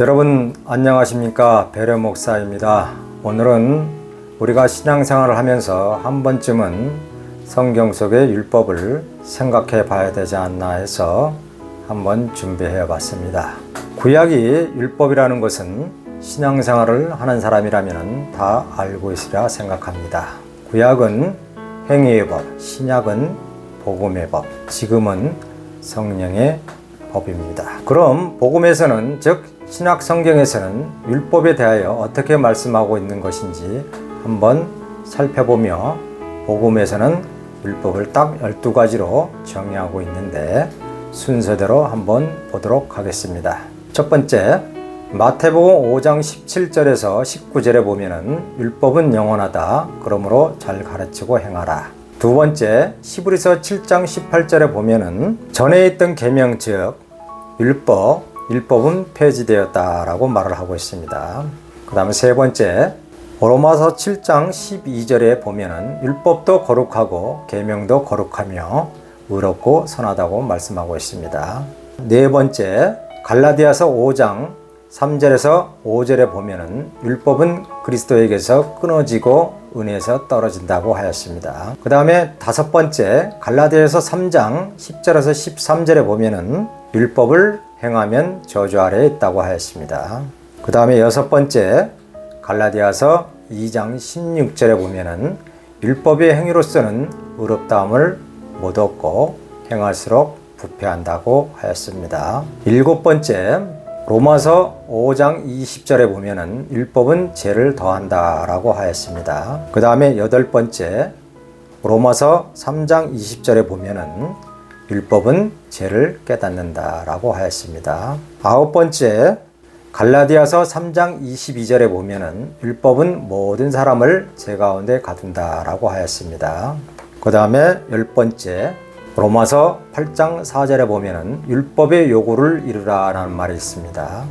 여러분 안녕하십니까? 배려 목사입니다. 오늘은 우리가 신앙생활을 하면서 한 번쯤은 성경 속의 율법을 생각해 봐야 되지 않나 해서 한번 준비해 봤습니다. 구약이 율법이라는 것은 신앙생활을 하는 사람이라면 다 알고 있으리라 생각합니다. 구약은 행위의 법, 신약은 복음의 법, 지금은 성령의 법입니다. 그럼 복음에서는 즉 신약 성경에서는 율법에 대하여 어떻게 말씀하고 있는 것인지 한번 살펴보며 복음에서는 율법을 딱 12가지로 정의하고 있는데 순서대로 한번 보도록 하겠습니다. 첫 번째, 마태복음 5장 17절에서 19절에 보면은 율법은 영원하다. 그러므로 잘 가르치고 행하라. 두 번째, 히브리서 7장 18절에 보면은 전에 있던 계명 즉 율법은 폐지되었다라고 말을 하고 있습니다. 그 다음에 세 번째, 로마서 7장 12절에 보면은 율법도 거룩하고 계명도 거룩하며 의롭고 선하다고 말씀하고 있습니다. 네 번째, 갈라디아서 5장 3절에서 5절에 보면은 율법은 그리스도에게서 끊어지고 은혜에서 떨어진다고 하였습니다. 그 다음에 다섯 번째, 갈라디아서 3장 10절에서 13절에 보면은 율법을 행하면 저주 아래에 있다고 하였습니다. 그 다음에 여섯 번째, 갈라디아서 2장 16절에 보면은 율법의 행위로서는 의롭다함을 못 얻고 행할수록 부패한다고 하였습니다. 일곱 번째, 로마서 5장 20절에 보면은 율법은 죄를 더한다라고 하였습니다. 그 다음에 여덟 번째, 로마서 3장 20절에 보면은 율법은 죄를 깨닫는다라고 하였습니다. 아홉 번째, 갈라디아서 3장 22절에 보면은 율법은 모든 사람을 죄 가운데 가둔다라고 하였습니다. 그 다음에 열 번째, 로마서 8장 4절에 보면은 율법의 요구를 이루라라는 말이 있습니다.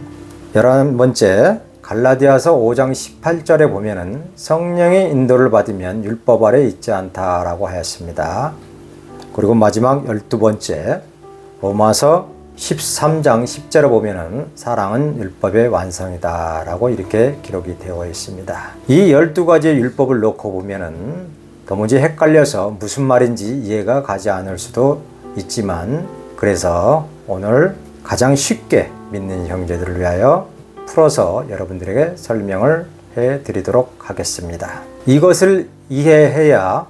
11번째, 갈라디아서 5장 18절에 보면은 성령의 인도를 받으면 율법 아래 있지 않다라고 하였습니다. 그리고 마지막 12번째, 로마서 13장 10절에 보면은 사랑은 율법의 완성이다라고 이렇게 기록이 되어 있습니다. 이 12가지의 율법을 놓고 보면은 도무지 헷갈려서 무슨 말인지 이해가 가지 않을 수도 있지만 그래서 오늘 가장 쉽게 믿는 형제들을 위하여 풀어서 여러분들에게 설명을 해 드리도록 하겠습니다. 이것을 이해해야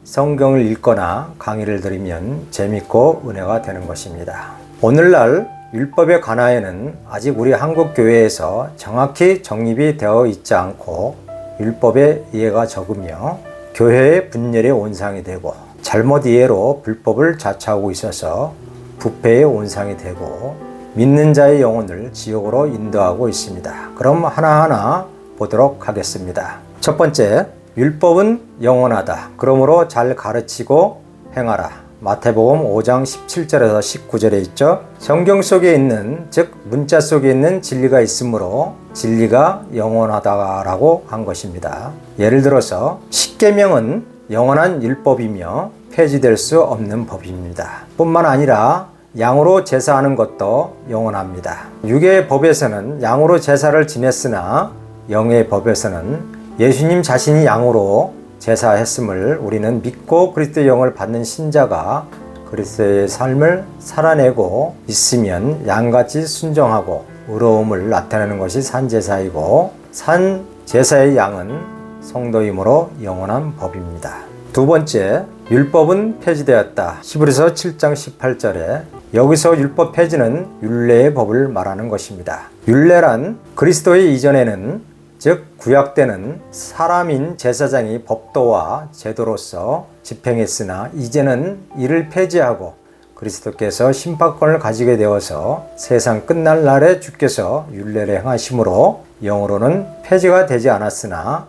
성경을 읽거나 강의를 들으면 재밌고 은혜가 되는 것입니다. 오늘날 율법의 관하에는 아직 우리 한국 교회에서 정확히 정립이 되어 있지 않고 율법의 이해가 적으며 교회의 분열의 온상이 되고 잘못 이해로 불법을 자처하고 있어서 부패의 온상이 되고 믿는 자의 영혼을 지옥으로 인도하고 있습니다. 그럼 하나하나 보도록 하겠습니다. 첫 번째, 율법은 영원하다. 그러므로 잘 가르치고 행하라. 마태복음 5장 17절에서 19절에 있죠. 성경 속에 있는 즉 문자 속에 있는 진리가 있으므로 진리가 영원하다라고 한 것입니다. 예를 들어서 십계명은 영원한 율법이며 폐지될 수 없는 법입니다. 뿐만 아니라 양으로 제사하는 것도 영원합니다. 육의 법에서는 양으로 제사를 지냈으나 영의 법에서는 예수님 자신이 양으로 제사했음을 우리는 믿고 그리스도의 영을 받는 신자가 그리스도의 삶을 살아내고 있으면 양같이 순종하고 의로움을 나타내는 것이 산제사이고 산제사의 양은 성도이므로 영원한 법입니다. 두 번째, 율법은 폐지되었다. 히브리서 7장 18절에 여기서 율법 폐지는 율례의 법을 말하는 것입니다. 율례란 그리스도의 이전에는 즉 구약 때는 사람인 제사장이 법도와 제도로서 집행했으나 이제는 이를 폐지하고 그리스도께서 심판권을 가지게 되어서 세상 끝날 날에 주께서 율례를 행하심으로 영으로는 폐지가 되지 않았으나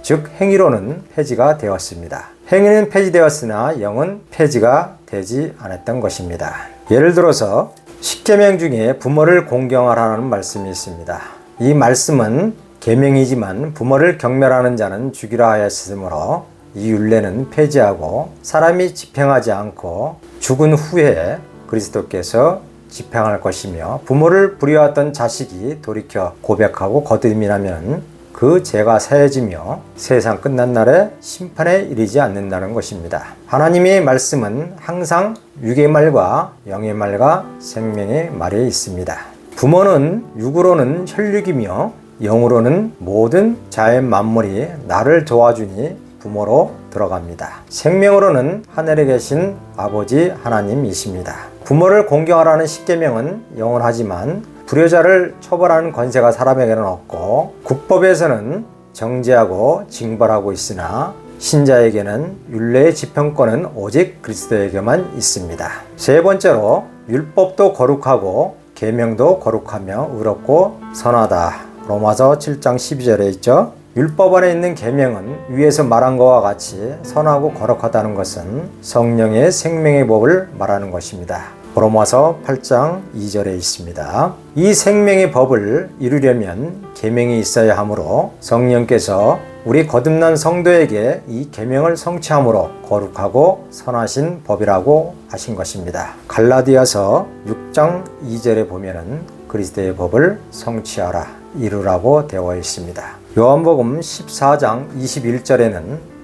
즉 행위로는 폐지가 되었습니다. 행위는 폐지되었으나 영은 폐지가 되지 않았던 것입니다. 예를 들어서 십계명 중에 부모를 공경하라는 말씀이 있습니다. 이 말씀은 계명이지만 부모를 경멸하는 자는 죽이라 하였으므로 이 율례는 폐지하고 사람이 집행하지 않고 죽은 후에 그리스도께서 집행할 것이며 부모를 부려왔던 자식이 돌이켜 고백하고 거듭이라면 그 죄가 사해지며 세상 끝난 날에 심판에 이르지 않는다는 것입니다. 하나님의 말씀은 항상 육의 말과 영의 말과 생명의 말에 있습니다. 부모는 육으로는 혈육이며 영으로는 모든 자연 만물이 나를 도와주니 부모로 들어갑니다. 생명으로는 하늘에 계신 아버지 하나님이십니다. 부모를 공경하라는 십계명은 영원하지만 불효자를 처벌하는 권세가 사람에게는 없고 국법에서는 정죄하고 징벌하고 있으나 신자에게는 율례의 지평권은 오직 그리스도에게만 있습니다. 세 번째로 율법도 거룩하고 계명도 거룩하며 의롭고 선하다. 로마서 7장 12절에 있죠. 율법 안에 있는 계명은 위에서 말한 것과 같이 선하고 거룩하다는 것은 성령의 생명의 법을 말하는 것입니다. 로마서 8장 2절에 있습니다. 이 생명의 법을 이루려면 계명이 있어야 하므로 성령께서 우리 거듭난 성도에게 이 계명을 성취함으로 거룩하고 선하신 법이라고 하신 것입니다. 갈라디아서 6장 2절에 보면은 그리스도의 법을 성취하라 이루라고 되어 있습니다. 요한복음 14장 21절에는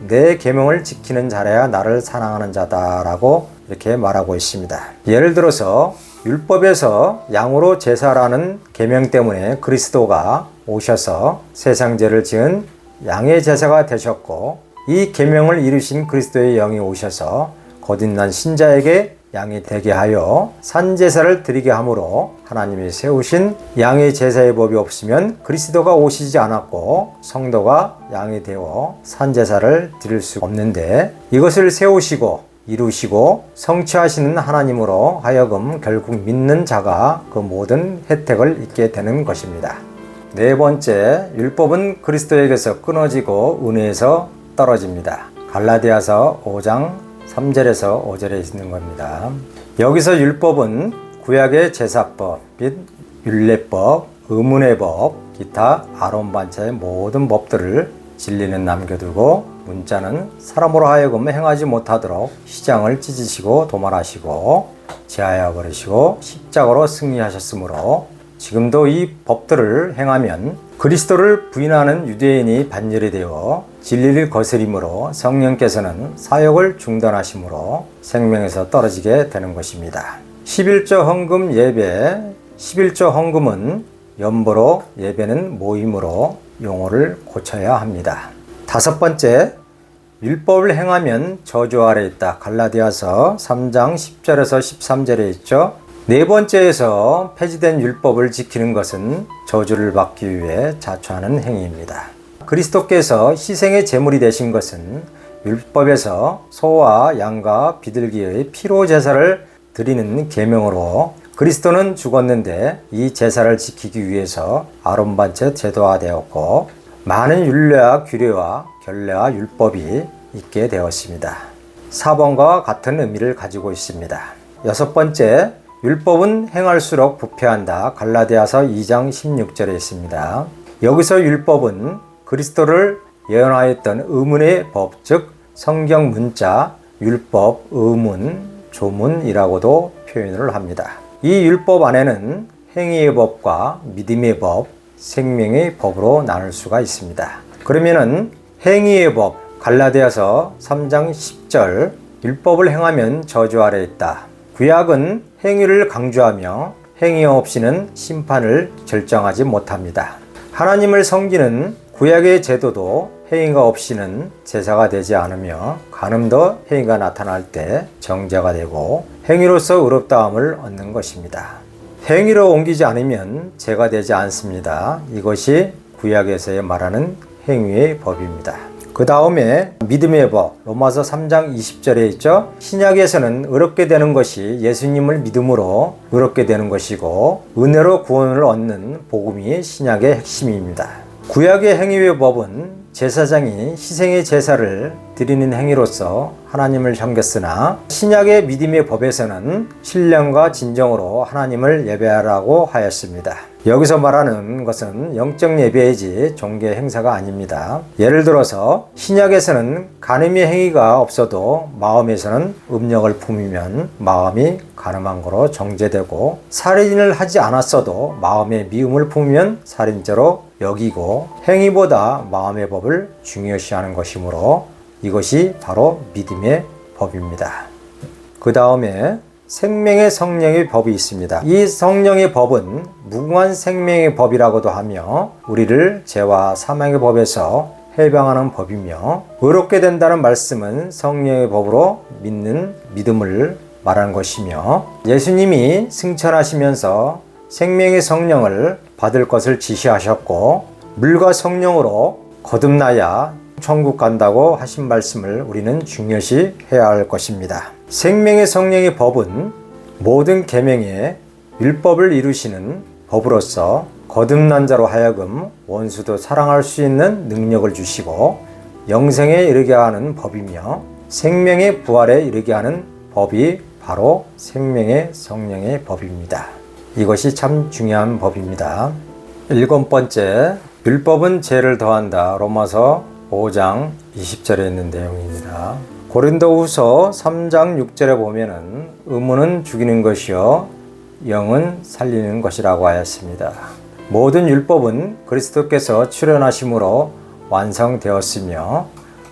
내 계명을 지키는 자라야 나를 사랑하는 자다라고 이렇게 말하고 있습니다. 예를 들어서 율법에서 양으로 제사라는 계명 때문에 그리스도가 오셔서 세상 죄를 지은 양의 제사가 되셨고 이 계명을 이루신 그리스도의 영이 오셔서 거듭난 신자에게 양이 되게 하여 산제사를 드리게 함으로 하나님이 세우신 양의 제사의 법이 없으면 그리스도가 오시지 않았고 성도가 양이 되어 산제사를 드릴 수 없는데 이것을 세우시고 이루시고 성취하시는 하나님으로 하여금 결국 믿는 자가 그 모든 혜택을 입게 되는 것입니다. 네 번째, 율법은 그리스도에게서 끊어지고 은혜에서 떨어집니다. 갈라디아서 5장 3절에서 5절에 있는 겁니다. 여기서 율법은 구약의 제사법 및 율례법, 의문의 법, 기타 아론 반차의 모든 법들을 진리는 남겨두고 문자는 사람으로 하여금 행하지 못하도록 휘장을 찢으시고 도말하시고 제하여 버리시고 십자가로 승리하셨으므로 지금도 이 법들을 행하면 그리스도를 부인하는 유대인이 반열이 되어 진리를 거스림으로 성령께서는 사역을 중단하심으로 생명에서 떨어지게 되는 것입니다. 11조 헌금 예배, 11조 헌금은 연보로 예배는 모임으로 용어를 고쳐야 합니다. 다섯 번째, 율법을 행하면 저주 아래 있다. 갈라디아서 3장 10절에서 13절에 있죠. 네 번째에서 폐지된 율법을 지키는 것은 저주를 받기 위해 자초하는 행위입니다. 그리스도께서 희생의 제물이 되신 것은 율법에서 소와 양과 비둘기의 피로 제사를 드리는 계명으로 그리스도는 죽었는데 이 제사를 지키기 위해서 아론 반채 제도화되었고 많은 율례와 규례와 결례와 율법이 있게 되었습니다. 4번과 같은 의미를 가지고 있습니다. 여섯 번째, 율법은 행할수록 부패한다. 갈라디아서 2장 16절에 있습니다. 여기서 율법은 그리스도를 예언하였던 의문의 법, 즉 성경 문자, 율법, 의문, 조문이라고도 표현을 합니다. 이 율법 안에는 행위의 법과 믿음의 법, 생명의 법으로 나눌 수가 있습니다. 그러면은 행위의 법, 갈라디아서 3장 10절, 율법을 행하면 저주 아래 있다. 구약은 행위를 강조하며 행위 없이는 심판을 결정하지 못합니다. 하나님을 섬기는 구약의 제도도 행위가 없이는 제사가 되지 않으며 간음도 행위가 나타날 때 정죄가 되고 행위로서 의롭다함을 얻는 것입니다. 행위로 옮기지 않으면 죄가 되지 않습니다. 이것이 구약에서의 말하는 행위의 법입니다. 그 다음에 믿음의 법, 로마서 3장 20절에 있죠. 신약에서는 의롭게 되는 것이 예수님을 믿음으로 의롭게 되는 것이고 은혜로 구원을 얻는 복음이 신약의 핵심입니다. 구약의 행위의 법은 제사장이 희생의 제사를 드리는 행위로서 하나님을 섬겼으나 신약의 믿음의 법에서는 신령과 진정으로 하나님을 예배하라고 하였습니다. 여기서 말하는 것은 영적 예배이지 종교 행사가 아닙니다. 예를 들어서 신약에서는 간음의 행위가 없어도 마음에서는 음력을 품으면 마음이 간음한 거로 정죄되고, 살인을 하지 않았어도 마음에 미움을 품으면 살인죄로 여기고, 행위보다 마음의 법을 중요시하는 것이므로 이것이 바로 믿음의 법입니다. 그 다음에 생명의 성령의 법이 있습니다. 이 성령의 법은 무궁한 생명의 법이라고도 하며 우리를 죄와 사망의 법에서 해방하는 법이며, 의롭게 된다는 말씀은 성령의 법으로 믿는 믿음을 말하는 것이며, 예수님이 승천하시면서 생명의 성령을 받을 것을 지시하셨고 물과 성령으로 거듭나야 천국 간다고 하신 말씀을 우리는 중요시 해야 할 것입니다. 생명의 성령의 법은 모든 계명의 율법을 이루시는 법으로서 거듭난 자로 하여금 원수도 사랑할 수 있는 능력을 주시고 영생에 이르게 하는 법이며, 생명의 부활에 이르게 하는 법이 바로 생명의 성령의 법입니다. 이것이 참 중요한 법입니다. 7번째, 율법은 죄를 더한다. 로마서 5장 20절에 있는 내용입니다. 고린도후서 3장 6절에 보면은 의무는 죽이는 것이요 영은 살리는 것이라고 하였습니다. 모든 율법은 그리스도께서 출현하심으로 완성되었으며,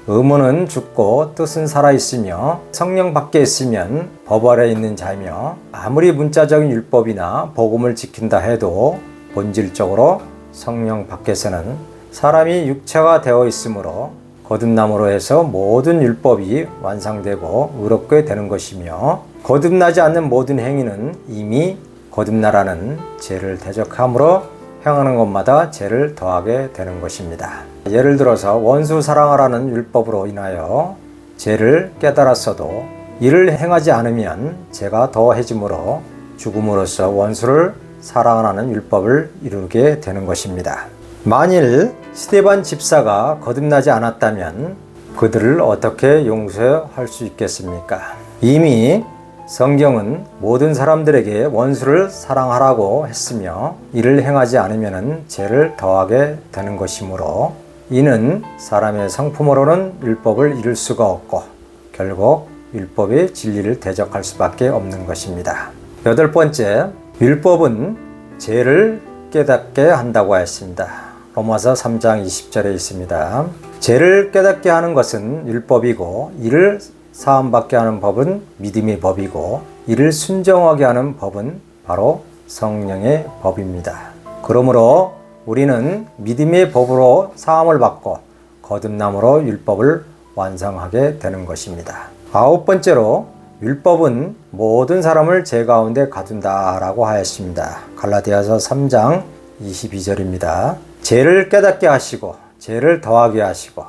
의무는 죽고 뜻은 살아있으며 성령 밖에 있으면 법 아래 있는 자이며, 아무리 문자적인 율법이나 복음을 지킨다 해도 본질적으로 성령 밖에서는 사람이 육체가 되어 있으므로 거듭남으로 해서 모든 율법이 완성되고 의롭게 되는 것이며, 거듭나지 않는 모든 행위는 이미 거듭나라는 죄를 대적함으로 행하는 것마다 죄를 더하게 되는 것입니다. 예를 들어서 원수 사랑하라는 율법으로 인하여 죄를 깨달았어도 이를 행하지 않으면 죄가 더해지므로 죽음으로써 원수를 사랑하라는 율법을 이루게 되는 것입니다. 만일 스데반 집사가 거듭나지 않았다면 그들을 어떻게 용서할 수 있겠습니까? 이미 성경은 모든 사람들에게 원수를 사랑하라고 했으며 이를 행하지 않으면 죄를 더하게 되는 것이므로, 이는 사람의 성품으로는 율법을 이룰 수가 없고 결국 율법의 진리를 대적할 수밖에 없는 것입니다. 8번째, 율법은 죄를 깨닫게 한다고 하였습니다. 로마서 3장 20절에 있습니다. 죄를 깨닫게 하는 것은 율법이고 이를 사함받게 하는 법은 믿음의 법이고 이를 순종하게 하는 법은 바로 성령의 법입니다. 그러므로 우리는 믿음의 법으로 사함을 받고 거듭남으로 율법을 완성하게 되는 것입니다. 9번째로, 율법은 모든 사람을 죄 가운데 가둔다 라고 하였습니다. 갈라디아서 3장 22절입니다. 죄를 깨닫게 하시고 죄를 더하게 하시고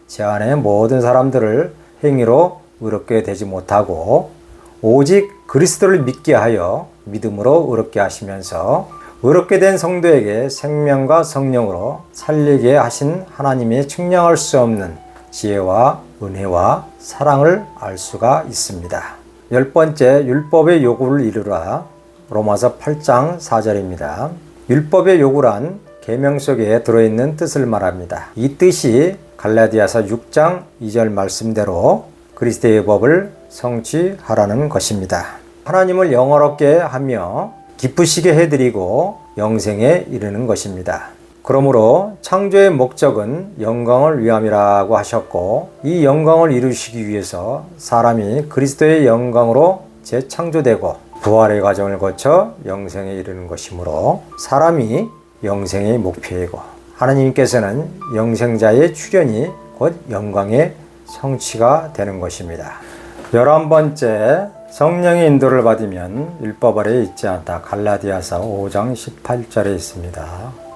죄 안에 모든 사람들을 행위로 의롭게 되지 못하고 오직 그리스도를 믿게 하여 믿음으로 의롭게 하시면서 의롭게 된 성도에게 생명과 성령으로 살리게 하신 하나님의 측량할 수 없는 지혜와 은혜와 사랑을 알 수가 있습니다. 10번째, 율법의 요구를 이루라. 로마서 8장 4절입니다. 율법의 요구란 계명 속에 들어있는 뜻을 말합니다. 이 뜻이 갈라디아서 6장 2절 말씀대로 그리스도의 법을 성취하라는 것입니다. 하나님을 영화롭게 하며 기쁘시게 해드리고 영생에 이르는 것입니다. 그러므로 창조의 목적은 영광을 위함이라고 하셨고, 이 영광을 이루시기 위해서 사람이 그리스도의 영광으로 재창조되고 부활의 과정을 거쳐 영생에 이르는 것이므로 사람이 영생의 목표이고 하나님께서는 영생자의 출현이 곧 영광의 성취가 되는 것입니다. 11번째, 성령의 인도를 받으면 율법 아래 있지 않다. 갈라디아서 5장 18절에 있습니다.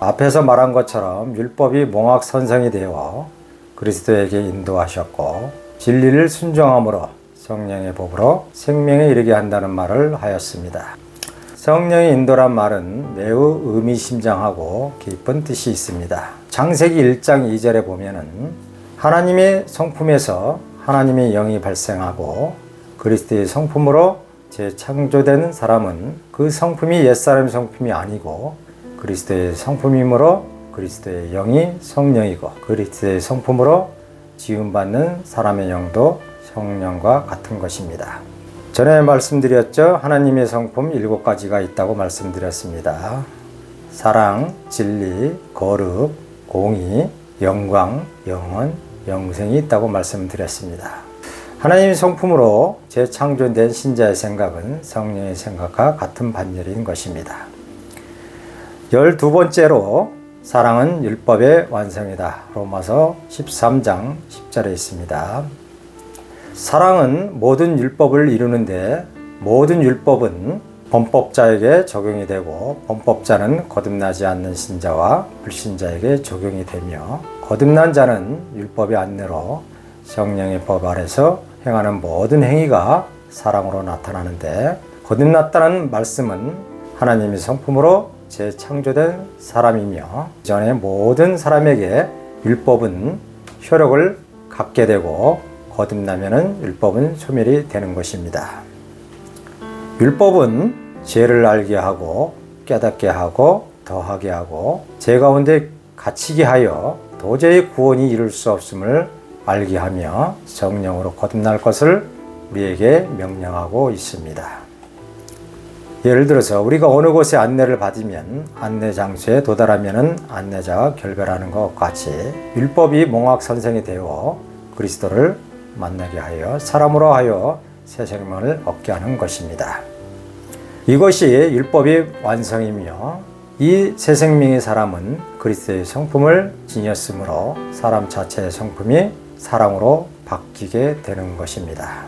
앞에서 말한 것처럼 율법이 몽학선성이 되어 그리스도에게 인도하셨고 진리를 순종함으로 성령의 법으로 생명에 이르게 한다는 말을 하였습니다. 성령의 인도란 말은 매우 의미심장하고 깊은 뜻이 있습니다. 창세기 1장 2절에 보면은 하나님의 성품에서 하나님의 영이 발생하고 그리스도의 성품으로 재창조된 사람은 그 성품이 옛사람의 성품이 아니고 그리스도의 성품이므로 그리스도의 영이 성령이고 그리스도의 성품으로 지음받는 사람의 영도 성령과 같은 것입니다. 전에 말씀드렸죠. 하나님의 성품 7가지가 있다고 말씀드렸습니다. 사랑, 진리, 거룩, 공의, 영광, 영원, 영생이 있다고 말씀드렸습니다. 하나님의 성품으로 재창조된 신자의 생각은 성령의 생각과 같은 반열인 것입니다. 12번째로 사랑은 율법의 완성이다. 로마서 13장 10절에 있습니다. 사랑은 모든 율법을 이루는데 모든 율법은 범법자에게 적용이 되고 범법자는 거듭나지 않는 신자와 불신자에게 적용이 되며 거듭난 자는 율법의 안내로 성령의 법 아래서 행하는 모든 행위가 사랑으로 나타나는데 거듭났다는 말씀은 하나님의 성품으로 재창조된 사람이며 이전의 모든 사람에게 율법은 효력을 갖게 되고 거듭나면은 율법은 소멸이 되는 것입니다. 율법은 죄를 알게 하고 깨닫게 하고 더하게 하고 죄 가운데 갇히게 하여 도저히 구원이 이룰 수 없음을 알게 하며 성령으로 거듭날 것을 우리에게 명령하고 있습니다. 예를 들어서 우리가 어느 곳에 안내를 받으면 안내 장소에 도달하면 안내자가 결별하는 것 같이 율법이 몽학선생이 되어 그리스도를 만나게 하여 사람으로 하여 새 생명을 얻게 하는 것입니다. 이것이 율법의 완성이며 이 새 생명의 사람은 그리스도의 성품을 지녔으므로 사람 자체의 성품이 사랑으로 바뀌게 되는 것입니다.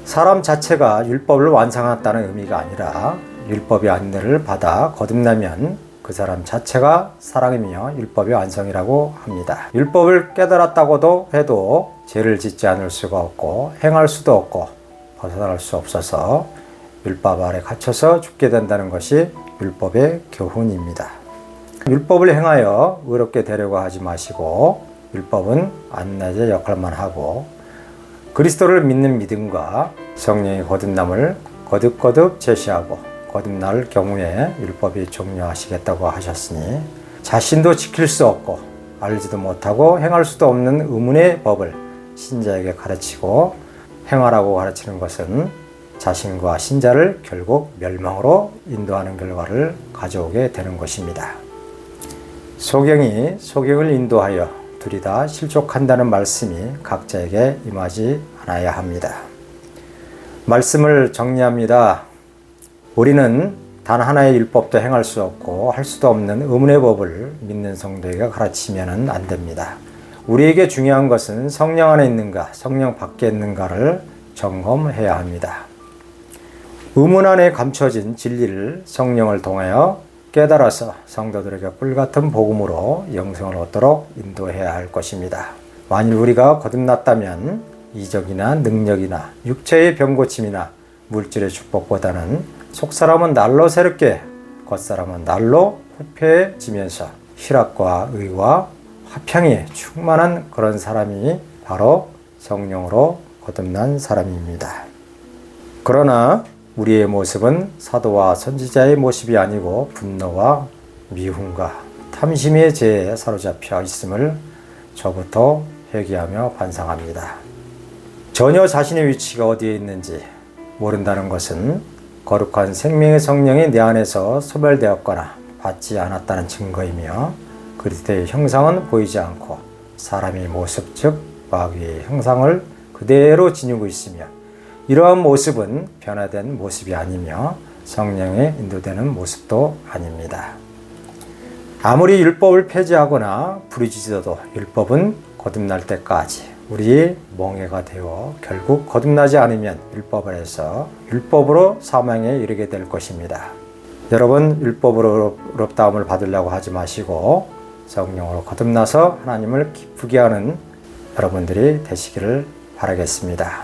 사람 자체가 율법을 완성했다는 의미가 아니라 율법의 안내를 받아 거듭나면 그 사람 자체가 사랑이며 율법의 완성이라고 합니다. 율법을 깨달았다고도 해도 죄를 짓지 않을 수가 없고 행할 수도 없고 벗어날 수 없어서 율법 아래 갇혀서 죽게 된다는 것이 율법의 교훈입니다. 율법을 행하여 의롭게 되려고 하지 마시고 율법은 안내자 역할만 하고 그리스도를 믿는 믿음과 성령의 거듭남을 거듭거듭 제시하고 거듭날 경우에 율법이 종료하시겠다고 하셨으니 자신도 지킬 수 없고 알지도 못하고 행할 수도 없는 의문의 법을 신자에게 가르치고 행하라고 가르치는 것은 자신과 신자를 결국 멸망으로 인도하는 결과를 가져오게 되는 것입니다. 소경이 소경을 인도하여 둘이 다 실족한다는 말씀이 각자에게 임하지 않아야 합니다. 말씀을 정리합니다. 우리는 단 하나의 율법도 행할 수 없고 할 수도 없는 의문의 법을 믿는 성도에게 가르치면 안 됩니다. 우리에게 중요한 것은 성령 안에 있는가, 성령 밖에 있는가를 점검해야 합니다. 의문 안에 감춰진 진리를 성령을 통하여 깨달아서 성도들에게 꿀같은 복음으로 영생을 얻도록 인도해야 할 것입니다. 만일 우리가 거듭났다면 이적이나 능력이나 육체의 병고침이나 물질의 축복보다는 속사람은 날로 새롭게 겉사람은 날로 후패해지면서 희락과 의와 화평이 충만한 그런 사람이 바로 성령으로 거듭난 사람입니다. 그러나 우리의 모습은 사도와 선지자의 모습이 아니고 분노와 미움과 탐심의 죄에 사로잡혀 있음을 저부터 회개하며 반성합니다. 전혀 자신의 위치가 어디에 있는지 모른다는 것은 거룩한 생명의 성령이 내 안에서 소멸되었거나 받지 않았다는 증거이며 그리스도의 형상은 보이지 않고 사람의 모습 즉 마귀의 형상을 그대로 지니고 있으며 이러한 모습은 변화된 모습이 아니며 성령에 인도되는 모습도 아닙니다. 아무리 율법을 폐지하거나 부르짖어도 율법은 거듭날 때까지 우리의 멍에가 되어 결국 거듭나지 않으면 율법 아래서 율법으로 사망에 이르게 될 것입니다. 여러분 율법으로 의롭다함을 받으려고 하지 마시고 성령으로 거듭나서 하나님을 기쁘게 하는 여러분들이 되시기를 바라겠습니다.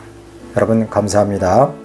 여러분 감사합니다.